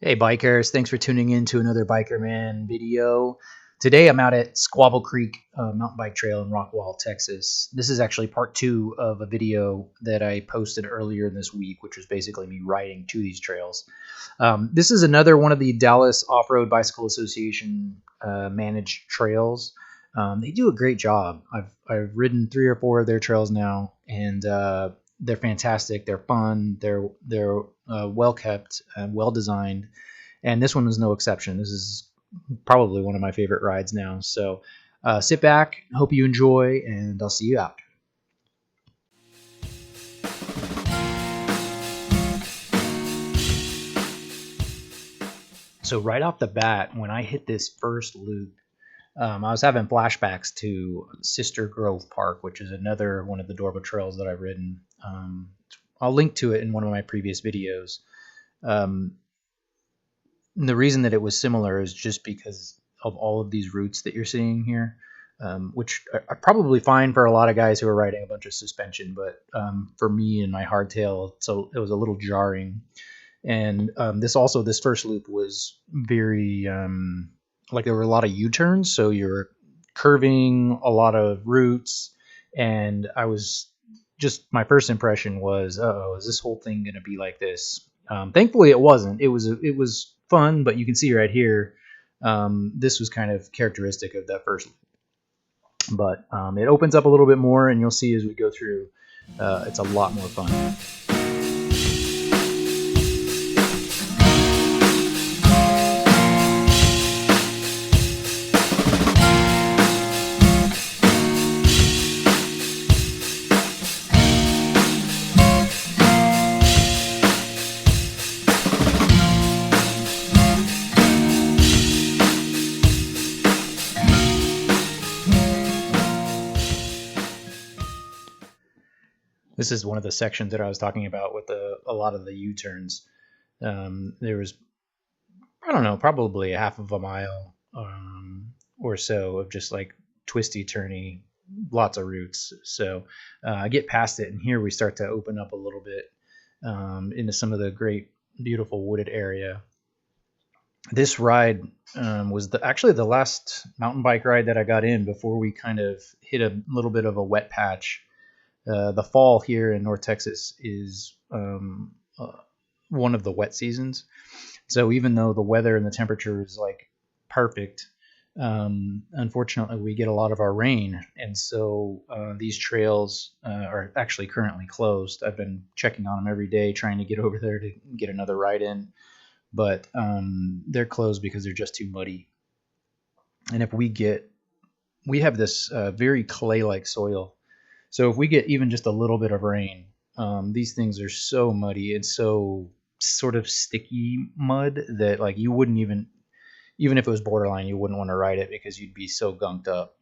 Hey bikers, thanks for tuning in to another Biker Man video. Today I'm out at Squabble Creek mountain bike trail in Rockwall, Texas. This is actually part 2 of a video that I posted earlier this week, which was basically me riding to these trails. This is another one of the Dallas Off-Road Bicycle Association managed trails. They do a great job. I've ridden 3 or 4 of their trails now, and they're fantastic. They're fun. They're well kept and well designed, and this one was no exception. This is probably one of my favorite rides now. So sit back, hope you enjoy, and I'll see you out. So right off the bat, when I hit this first loop, I was having flashbacks to Sister Grove Park, which is another one of the DORBA trails that I've ridden. I'll link to it in one of my previous videos. The reason that it was similar is just because of all of these routes that you're seeing here, which are probably fine for a lot of guys who are riding a bunch of suspension, but for me and my hardtail, so it was a little jarring. And this first loop was very like there were a lot of U-turns, so you're curving a lot of routes, and I was just, my first impression was, uh-oh, is this whole thing going to be like this? Thankfully it wasn't. It was fun, but you can see right here, this was kind of characteristic of that first loop. But it opens up a little bit more, and you'll see as we go through, it's a lot more fun. This is one of the sections that I was talking about with a lot of the U-turns. There was, I don't know, probably a half of a mile or so of just like twisty, turny, lots of routes. So I get past it, and here we start to open up a little bit into some of the great, beautiful wooded area. This ride was actually the last mountain bike ride that I got in before we kind of hit a little bit of a wet patch. The fall here in North Texas is one of the wet seasons. So even though the weather and the temperature is like perfect, unfortunately we get a lot of our rain. And so these trails are actually currently closed. I've been checking on them every day, trying to get over there to get another ride in. But they're closed because they're just too muddy. And if we have this very clay-like soil. So if we get even just a little bit of rain, these things are so muddy and so sort of sticky mud that like you wouldn't even if it was borderline, you wouldn't want to ride it because you'd be so gunked up.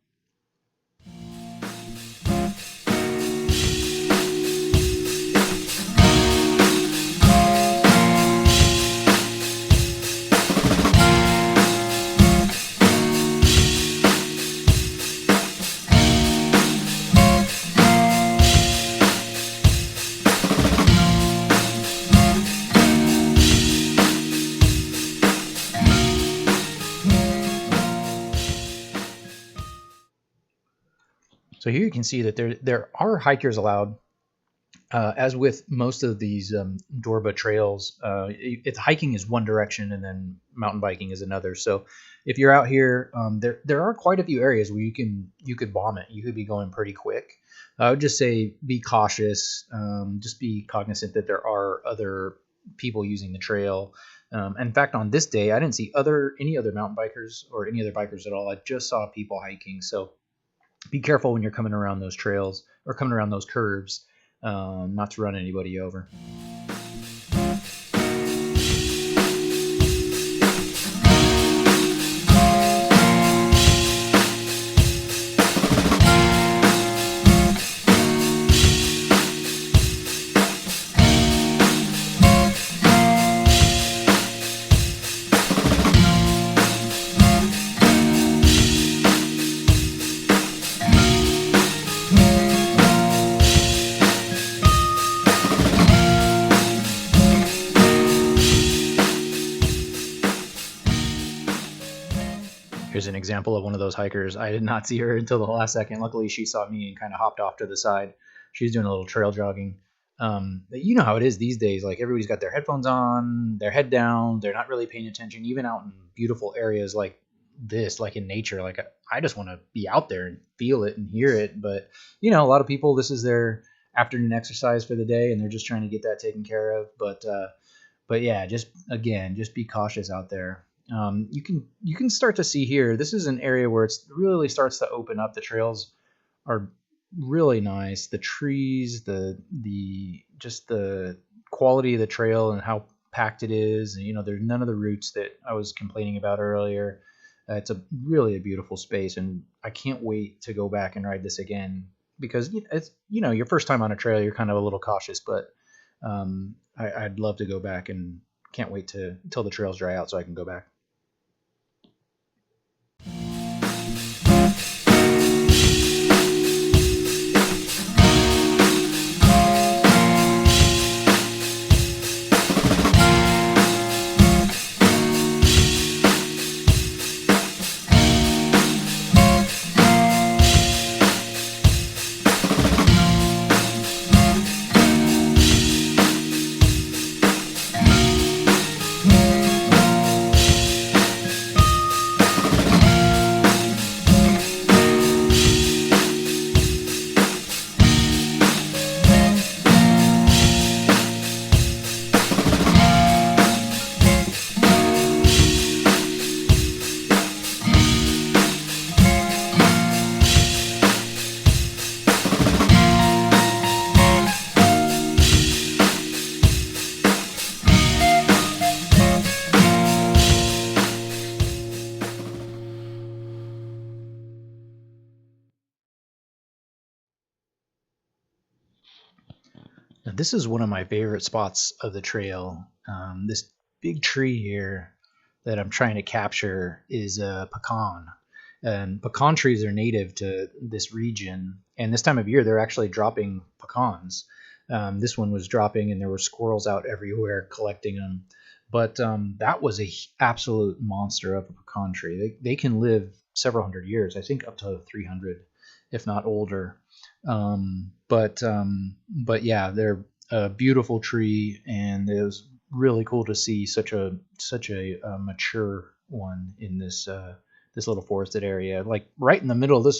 So here you can see that there are hikers allowed. As with most of these DORBA trails, hiking is one direction and then mountain biking is another. So if you're out here, there are quite a few areas where you could bomb it. You could be going pretty quick. I would just say be cautious. Just be cognizant that there are other people using the trail. In fact, on this day, I didn't see any other mountain bikers or any other bikers at all. I just saw people hiking. So be careful when you're coming around those trails or coming around those curves, not to run anybody over. Here's an example of one of those hikers. I did not see her until the last second. Luckily, she saw me and kind of hopped off to the side. She was doing a little trail jogging. You know how it is these days. Like everybody's got their headphones on, their head down. They're not really paying attention, even out in beautiful areas like this, like in nature. Like I just want to be out there and feel it and hear it. But you know, a lot of people, this is their afternoon exercise for the day, and they're just trying to get that taken care of. But yeah, just be cautious out there. You can start to see here. This is an area where it's really starts to open up. The trails are really nice. The trees, the just the quality of the trail and how packed it is. And, you know, there's none of the roots that I was complaining about earlier. It's a really a beautiful space, and I can't wait to go back and ride this again because it's your first time on a trail. You're kind of a little cautious, but I'd love to go back and can't wait till the trails dry out so I can go back. Now, this is one of my favorite spots of the trail. This big tree here that I'm trying to capture is a pecan. And pecan trees are native to this region. And this time of year, they're actually dropping pecans. This one was dropping, and there were squirrels out everywhere collecting them. But that was a absolute monster of a pecan tree. They can live several hundred years, I think up to 300, if not older. But yeah, they're a beautiful tree, and it was really cool to see such a mature one in this little forested area, like right in the middle of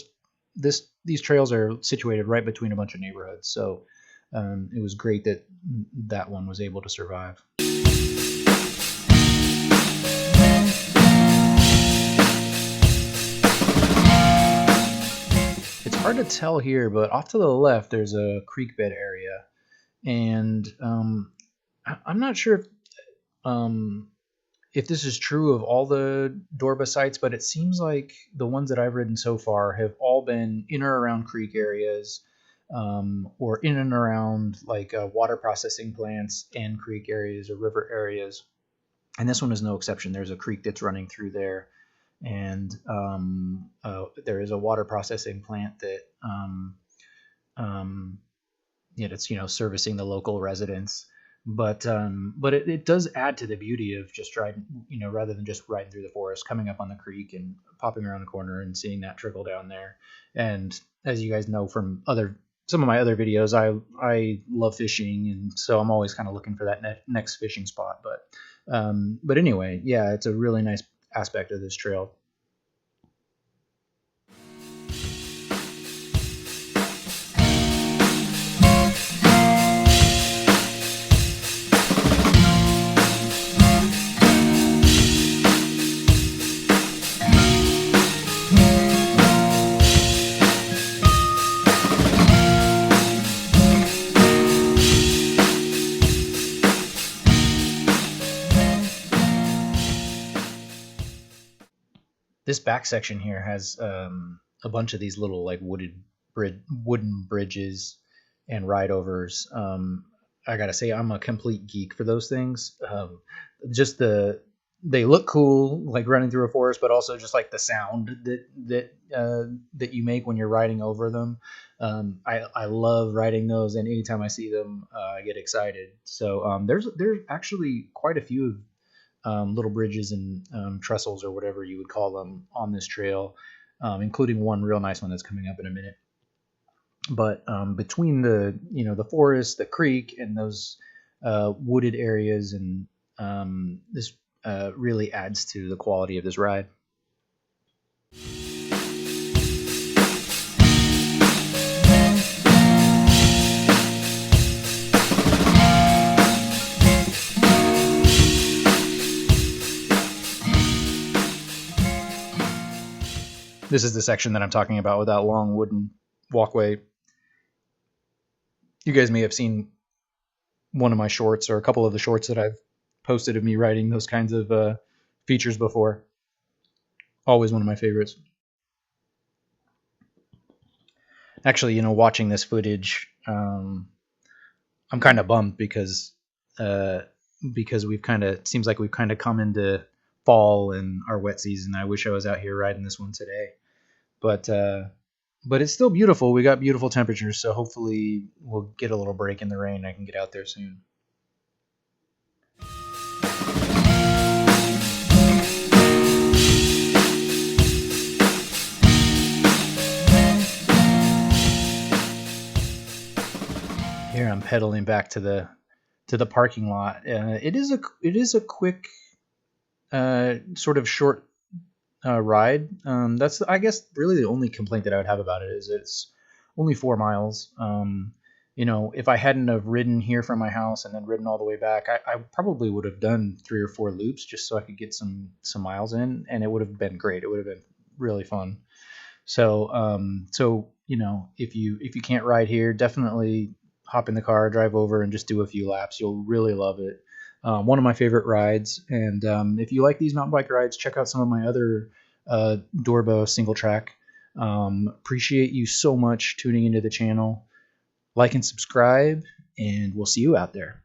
these trails are situated right between a bunch of neighborhoods. So it was great that that one was able to survive. It's hard to tell here, but off to the left there's a creek bed area, and I'm not sure if this is true of all the DORBA sites, but it seems like the ones that I've ridden so far have all been in or around creek areas, or in and around like water processing plants and creek areas or river areas. And this one is no exception. There's a creek that's running through there, and there is a water processing plant that um, it's servicing the local residents. But it does add to the beauty of just riding, rather than just riding through the forest, coming up on the creek and popping around the corner and seeing that trickle down there. And as you guys know from some of my other videos, I love fishing, and so I'm always kind of looking for that next fishing spot. But anyway, yeah, it's a really nice aspect of this trail. This back section here has a bunch of these little like wooden bridges and ride overs. I gotta say, I'm a complete geek for those things. Just they look cool, like running through a forest, but also just like the sound that you make when you're riding over them. I love riding those, and anytime I see them, I get excited. So there's actually quite a few little bridges and trestles or whatever you would call them on this trail, including one real nice one that's coming up in a minute. But between the forest, the creek, and those wooded areas, and this really adds to the quality of this ride. This is the section that I'm talking about with that long wooden walkway. You guys may have seen one of my shorts or a couple of the shorts that I've posted of me riding those kinds of features before. Always one of my favorites. Actually, watching this footage, I'm kind of bummed because we've seems like we've kind of come into fall and our wet season. I wish I was out here riding this one today, but it's still beautiful. We got beautiful temperatures, so hopefully we'll get a little break in the rain. I can get out there soon. Here I'm pedaling back to the parking lot. It is a quick, sort of short ride. That's, I guess, really the only complaint that I would have about it is it's only 4 miles. If I hadn't have ridden here from my house and then ridden all the way back, I probably would have done 3 or 4 loops just so I could get some miles in, and it would have been great. It would have been really fun. So if you can't ride here, definitely hop in the car, drive over, and just do a few laps. You'll really love it. One of my favorite rides. And if you like these mountain bike rides, check out some of my other DORBA single track. Appreciate you so much tuning into the channel. Like and subscribe, and we'll see you out there.